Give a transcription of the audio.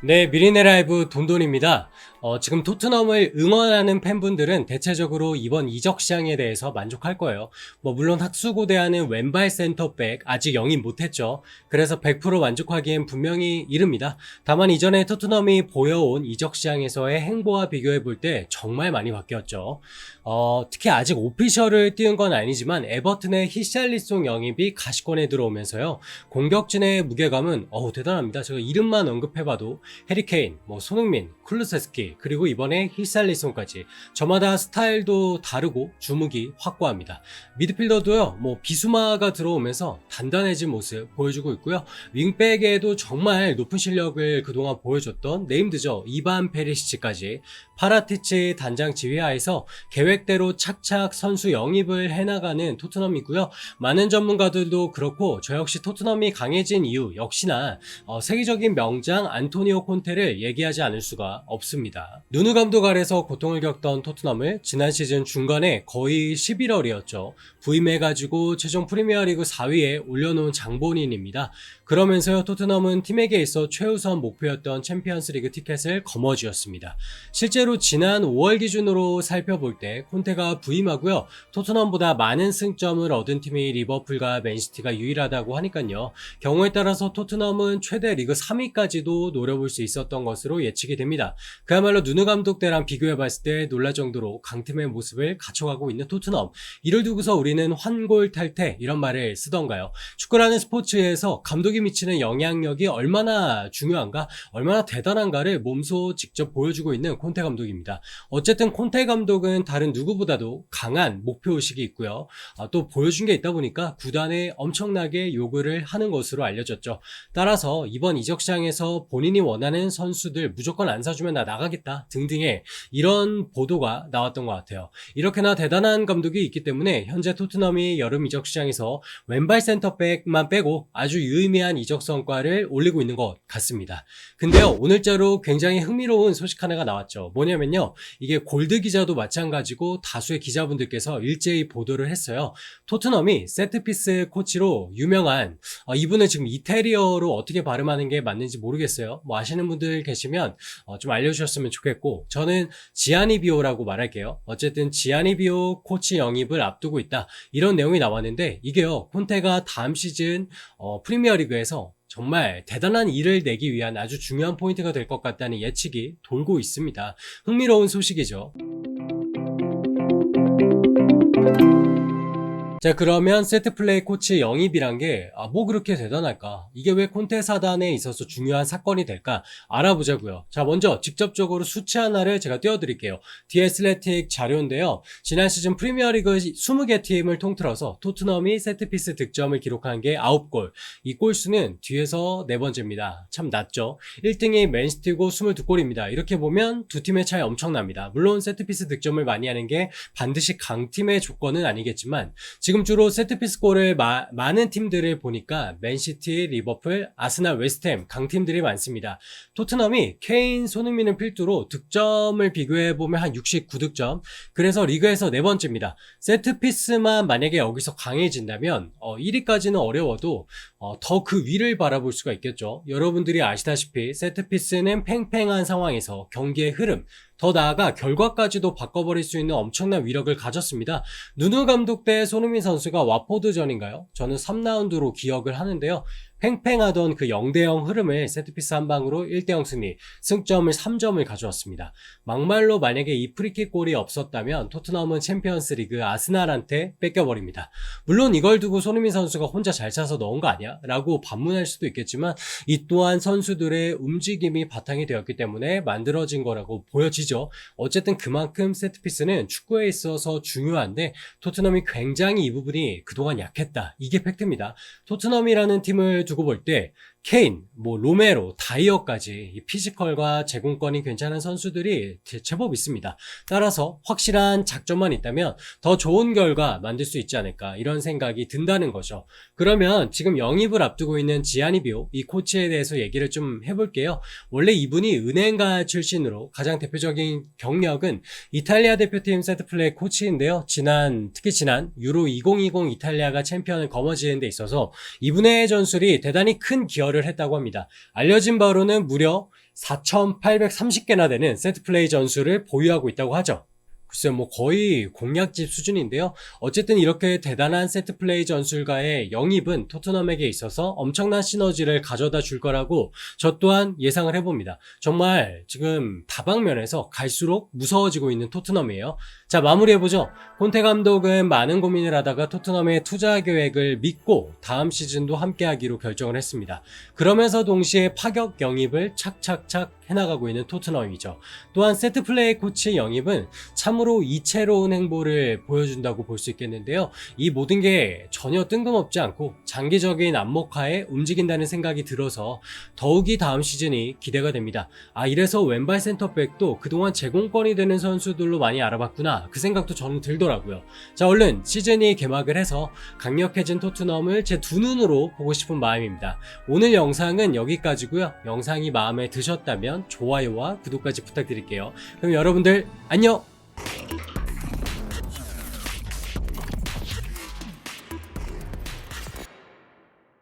네, 미리네 라이브 돈돈입니다. 지금 토트넘을 응원하는 팬분들은 대체적으로 이번 이적 시장에 대해서 만족할 거예요. 물론 학수고대하는 왼발 센터백 아직 영입 못했죠. 그래서 100% 만족하기엔 분명히 이릅니다. 다만 이전에 토트넘이 보여온 이적 시장에서의 행보와 비교해 볼 때 정말 많이 바뀌었죠. 특히 아직 오피셜을 띄운 건 아니지만 에버튼의 히샬리송 영입이 가시권에 들어오면서요. 공격진의 무게감은 대단합니다. 제가 이름만 언급해봐도 해리케인, 손흥민, 쿨루세스키, 그리고 이번에 히샬리송까지 저마다 스타일도 다르고 주목이 확고합니다. 미드필더도요, 비수마가 들어오면서 단단해진 모습 보여주고 있고요. 윙백에도 정말 높은 실력을 그동안 보여줬던 네임드죠. 이반 페리시치까지 파라티치 단장 지휘하에서 계획대로 착착 선수 영입을 해나가는 토트넘이고요. 많은 전문가들도 그렇고 저 역시 토트넘이 강해진 이유 역시나 세계적인 명장 안토니오 콘테를 얘기하지 않을 수가 없습니다. 누누 감독 아래서 고통을 겪던 토트넘을 지난 시즌 중간에 거의 11월이었죠. 부임해가지고 최종 프리미어리그 4위에 올려놓은 장본인입니다. 그러면서요 토트넘은 팀에게 있어 최우선 목표였던 챔피언스리그 티켓을 거머쥐었습니다. 실제로 지난 5월 기준으로 살펴볼 때 콘테가 부임하고요. 토트넘보다 많은 승점을 얻은 팀이 리버풀과 맨시티가 유일하다고 하니까요. 경우에 따라서 토트넘은 최대 리그 3위까지도 노려볼 수 있었던 것으로 예측이 됩니다. 그야말로 누누 감독 때랑 비교해봤을 때 놀랄 정도로 강팀의 모습을 갖춰가고 있는 토트넘. 이를 두고서 우리는 환골탈태 이런 말을 쓰던가요. 축구라는 스포츠에서 감독이 미치는 영향력이 얼마나 중요한가, 얼마나 대단한가를 몸소 직접 보여주고 있는 콘테 감독입니다. 어쨌든 콘테 감독은 다른 누구보다도 강한 목표의식이 있고요. 또 보여준 게 있다 보니까 구단에 엄청나게 요구를 하는 것으로 알려졌죠. 따라서 이번 이적 시장에서 본인이 원하는 선수들 무조건 안 사주면 나 나가겠다 등등의 이런 보도가 나왔던 것 같아요. 이렇게나 대단한 감독이 있기 때문에 현재 토트넘이 여름 이적 시장에서 왼발 센터백만 빼고 아주 유의미한 이적 성과를 올리고 있는 것 같습니다. 근데요, 오늘자로 굉장히 흥미로운 소식 하나가 나왔죠. 뭐냐면요, 이게 골드 기자도 마찬가지고 다수의 기자분들께서 일제히 보도를 했어요. 토트넘이 세트피스 코치로 유명한 이분을 지금 이태리어로 어떻게 발음하는 게 맞는지 모르겠어요. 아시는 분들 계시면 좀 알려주셨으면 좋겠고, 저는 지아니 비오라고 말할게요. 어쨌든 지아니 비오 코치 영입을 앞두고 있다, 이런 내용이 나왔는데, 이게요 콘테가 다음 시즌 프리미어리그에서 정말 대단한 일을 내기 위한 아주 중요한 포인트가 될 것 같다는 예측이 돌고 있습니다. 흥미로운 소식이죠. 자, 그러면 세트플레이 코치 영입이란 게 그렇게 대단할까? 이게 왜 콘테 사단에 있어서 중요한 사건이 될까? 알아보자고요. 자, 먼저 직접적으로 수치 하나를 제가 띄워드릴게요. 디애슬레틱 자료인데요. 지난 시즌 프리미어리그 20개 팀을 통틀어서 토트넘이 세트피스 득점을 기록한 게 9골. 이 골수는 뒤에서 네 번째입니다. 참 낮죠? 1등이 맨시티고 22골입니다. 이렇게 보면 두 팀의 차이 엄청납니다. 물론 세트피스 득점을 많이 하는 게 반드시 강팀의 조건은 아니겠지만, 지금 주로 세트피스 골을 많은 팀들을 보니까 맨시티, 리버풀, 아스날, 웨스트햄 강팀들이 많습니다. 토트넘이 케인, 손흥민을 필두로 득점을 비교해보면 한 69득점, 그래서 리그에서 네 번째입니다. 세트피스만 만약에 여기서 강해진다면 1위까지는 어려워도 더 그 위를 바라볼 수가 있겠죠. 여러분들이 아시다시피 세트피스는 팽팽한 상황에서 경기의 흐름, 더 나아가 결과까지도 바꿔버릴 수 있는 엄청난 위력을 가졌습니다. 누누 감독 때 손흥민 선수가 와포드전인가요? 저는 3라운드로 기억을 하는데요. 팽팽하던 그 0대0 흐름을 세트피스 한 방으로 1대0 승리, 승점을 3점을 가져왔습니다. 막말로 만약에 이 프리킥 골이 없었다면 토트넘은 챔피언스 리그 아스날한테 뺏겨버립니다. 물론 이걸 두고 손흥민 선수가 혼자 잘 차서 넣은 거 아니야? 라고 반문할 수도 있겠지만, 이 또한 선수들의 움직임이 바탕이 되었기 때문에 만들어진 거라고 보여지죠. 어쨌든 그만큼 세트피스는 축구에 있어서 중요한데 토트넘이 굉장히 이 부분이 그동안 약했다, 이게 팩트입니다. 토트넘이라는 팀을 두고 볼 때 케인, 로메로, 다이어까지 이 피지컬과 제공권이 괜찮은 선수들이 제법 있습니다. 따라서 확실한 작전만 있다면 더 좋은 결과 만들 수 있지 않을까, 이런 생각이 든다는 거죠. 그러면 지금 영입을 앞두고 있는 지아니 비오, 이 코치에 대해서 얘기를 좀 해볼게요. 원래 이분이 은행가 출신으로 가장 대표적인 경력은 이탈리아 대표팀 세트플레이 코치인데요. 특히 지난 유로 2020 이탈리아가 챔피언을 거머쥐는 데 있어서 이분의 전술이 대단히 큰 기여를 기여를 했다고 합니다. 알려진 바로는 무려 4,830개나 되는 세트플레이 전술을 보유하고 있다고 하죠. 글쎄요, 뭐 거의 공략집 수준인데요. 어쨌든 이렇게 대단한 세트플레이 전술가의 영입은 토트넘에게 있어서 엄청난 시너지를 가져다 줄 거라고 저 또한 예상을 해봅니다. 정말 지금 다방면에서 갈수록 무서워지고 있는 토트넘이에요. 자, 마무리해보죠. 콘테 감독은 많은 고민을 하다가 토트넘의 투자 계획을 믿고 다음 시즌도 함께하기로 결정을 했습니다. 그러면서 동시에 파격 영입을 착착착 해나가고 있는 토트넘이죠. 또한 세트플레이 코치 영입은 참으로 이채로운 행보를 보여준다고 볼 수 있겠는데요. 이 모든 게 전혀 뜬금없지 않고 장기적인 안목하에 움직인다는 생각이 들어서 더욱이 다음 시즌이 기대가 됩니다. 이래서 왼발 센터백도 그동안 제공권이 되는 선수들로 많이 알아봤구나, 그 생각도 저는 들더라고요. 자, 얼른 시즌이 개막을 해서 강력해진 토트넘을 제 두 눈으로 보고 싶은 마음입니다. 오늘 영상은 여기까지고요. 영상이 마음에 드셨다면 좋아요와 구독까지 부탁드릴게요. 그럼 여러분들 안녕!